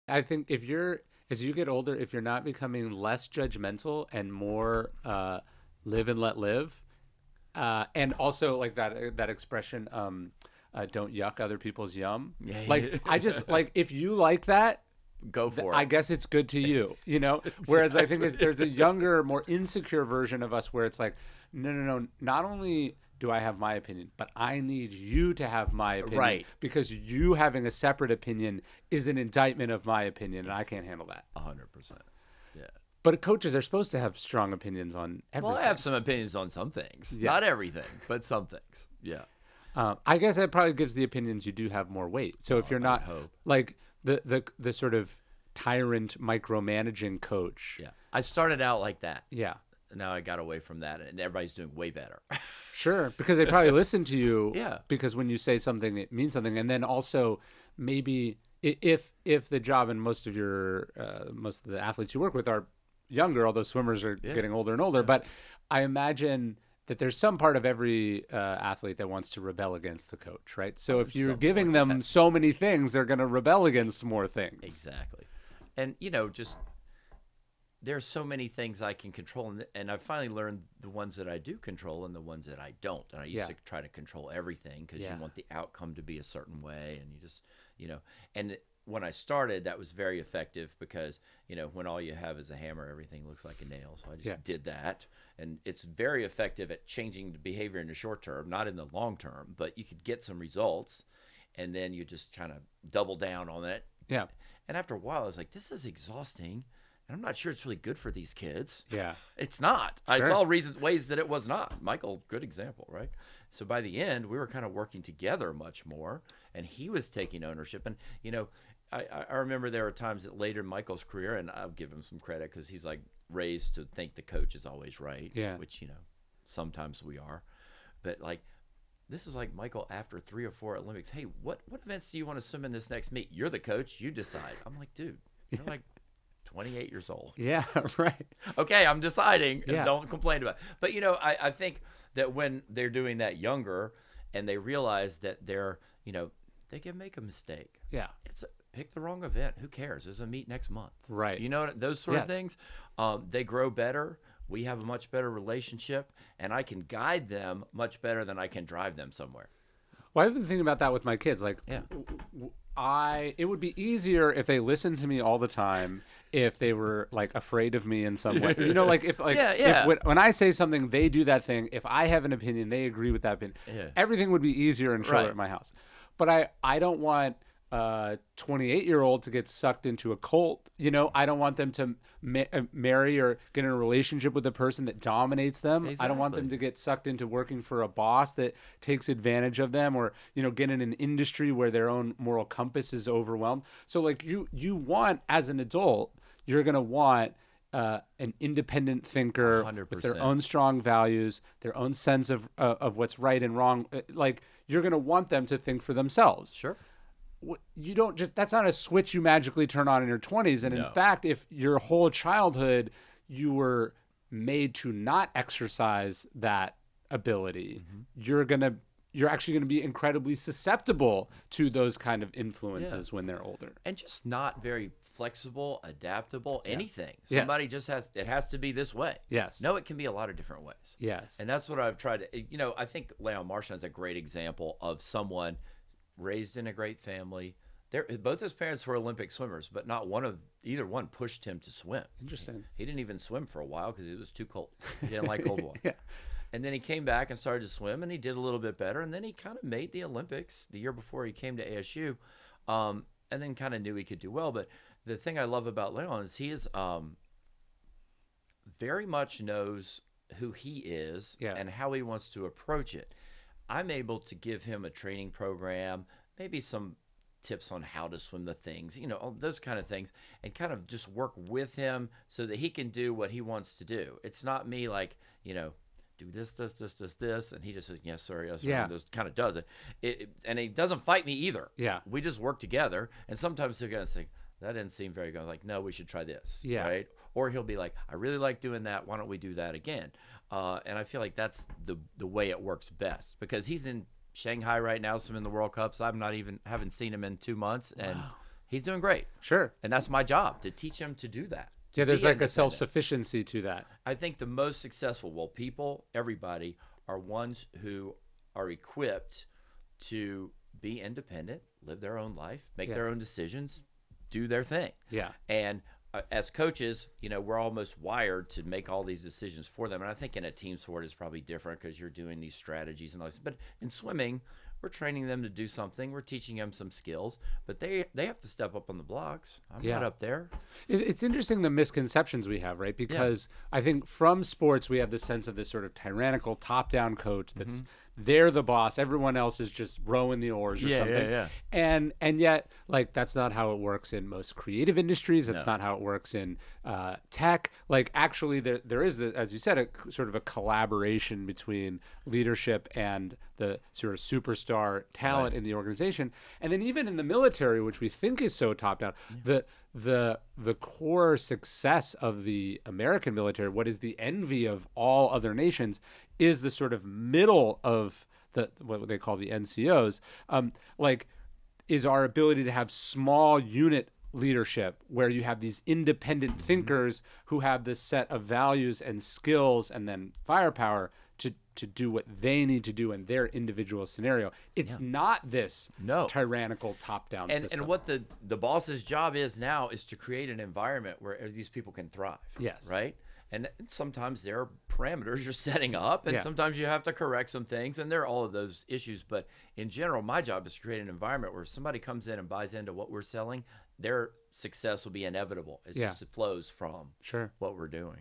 I think as you get older, if you're not becoming less judgmental and more live and let live, and also like that expression, don't yuck other people's yum. Yeah, Like I just like if you like that, go for I it. guess it's good to you, you know? Whereas I think there's a younger, more insecure version of us where it's like, no. Not only do I have my opinion, but I need you to have my opinion. Right. Because you having a separate opinion is an indictment of my opinion, and I can't handle that. 100%. Yeah. But coaches are supposed to have strong opinions on everything. Well, I have some opinions on some things. Yes. Not everything, but some things. Yeah. I guess that probably gives the opinions you do have more weight. So if you're not hope. like the sort of tyrant micromanaging coach. Yeah. I started out like that. Yeah. Now I got away from that, and everybody's doing way better. Sure, because they probably listen to you. Yeah. Because when you say something, it means something, and then also maybe if the job and most of the athletes you work with are younger, although swimmers are getting older and older. But I imagine that there's some part of every athlete that wants to rebel against the coach, right? So if you're giving them so many things, they're going to rebel against more things. Exactly. And, just there's so many things I can control. And I've finally learned the ones that I do control and the ones that I don't. And I used to try to control everything because you want the outcome to be a certain way. And you just, and when I started, that was very effective because, when all you have is a hammer, everything looks like a nail. So I just did that. And it's very effective at changing the behavior in the short term, not in the long term, but you could get some results and then you just kind of double down on it. Yeah. And after a while, I was like, this is exhausting. And I'm not sure it's really good for these kids. Yeah. It's not. I saw ways that it was not. Michael, good example, right? So by the end, we were kind of working together much more, and he was taking ownership. And, I remember there were times that later in Michael's career, and I'll give him some credit because he's like raised to think the coach is always right, which, sometimes we are. But like, this is like Michael after 3 or 4 Olympics. Hey, what events do you want to swim in this next meet? You're the coach. You decide. I'm like, dude, you're like 28 years old. Yeah, right. Okay, I'm deciding. And Yeah. don't complain about it. But, I think that when they're doing that younger and they realize that they're, they can make a mistake. Yeah. Pick the wrong event. Who cares? There's a meet next month. Right. Those sort of things. They grow better. We have a much better relationship, and I can guide them much better than I can drive them somewhere. Well, I've been thinking about that with my kids. Like, it would be easier if they listened to me all the time, if they were like afraid of me in some way. If when I say something, they do that thing. If I have an opinion, they agree with that opinion. Yeah. Everything would be easier and shorter at my house. But I don't want a 28-year-old to get sucked into a cult. I don't want them to marry or get in a relationship with a person that dominates them. Exactly. I don't want them to get sucked into working for a boss that takes advantage of them, or get in an industry where their own moral compass is overwhelmed. So like you want, as an adult, you're going to want an independent thinker 100%. with their own strong values, their own sense of what's right and wrong. Like, you're going to want them to think for themselves. Sure. You don't that's not a switch you magically turn on in your 20s. And in fact, if your whole childhood you were made to not exercise that ability, you're actually going to be incredibly susceptible to those kind of influences when they're older. And just not very flexible, adaptable, anything. Somebody just it has to be this way. Yes. No, it can be a lot of different ways. Yes. And that's what I've tried to, I think Leon Marchand is a great example of someone raised in a great family. Both his parents were Olympic swimmers, but either one pushed him to swim. Interesting. He didn't even swim for a while because it was too cold. He didn't like cold water. And then he came back and started to swim, and he did a little bit better. And then he kind of made the Olympics the year before he came to ASU, and then kind of knew he could do well. But the thing I love about Leon is he is very much knows who he is and how he wants to approach it. I'm able to give him a training program, maybe some tips on how to swim the things, all those kind of things, and kind of just work with him so that he can do what he wants to do. It's not me like, do this, and he just says, yes, sir, and just kind of does it. And he doesn't fight me either. Yeah. We just work together, and sometimes he'll kind of say, that didn't seem very good. Like, no, we should try this, right? Or he'll be like, I really like doing that. Why don't we do that again? And I feel like that's the way it works best, because he's in Shanghai right now, swimming the World Cups. Haven't seen him in 2 months, and He's doing great. Sure. And that's my job, to teach him to do that. Yeah, there's like a self-sufficiency to that. I think the most successful, people, everybody, are ones who are equipped to be independent, live their own life, make their own decisions, do their thing. Yeah. And as coaches, we're almost wired to make all these decisions for them. And I think in a team sport it's probably different because you're doing these strategies and all this. But in swimming, we're training them to do something. We're teaching them some skills, but they have to step up on the blocks. I'm not up there. It's interesting the misconceptions we have, right? Because I think from sports we have the sense of this sort of tyrannical top-down coach that's they're the boss. Everyone else is just rowing the oars or something. Yeah. And yet, like, that's not how it works in most creative industries. That's not how it works in tech. Like, actually, there is, as you said, a sort of a collaboration between leadership and the sort of superstar talent in the organization. And then even in the military, which we think is so top-down, the core success of the American military, what is the envy of all other nations, is the sort of middle of what they call the NCOs, is our ability to have small unit leadership where you have these independent thinkers who have this set of values and skills and then firepower to do what they need to do in their individual scenario. It's not this tyrannical top-down system. And what the boss's job is now is to create an environment where these people can thrive. Yes. Right? And sometimes there are parameters you're setting up, and sometimes you have to correct some things, and there are all of those issues. But in general, my job is to create an environment where if somebody comes in and buys into what we're selling, their success will be inevitable. It's just it flows from what we're doing.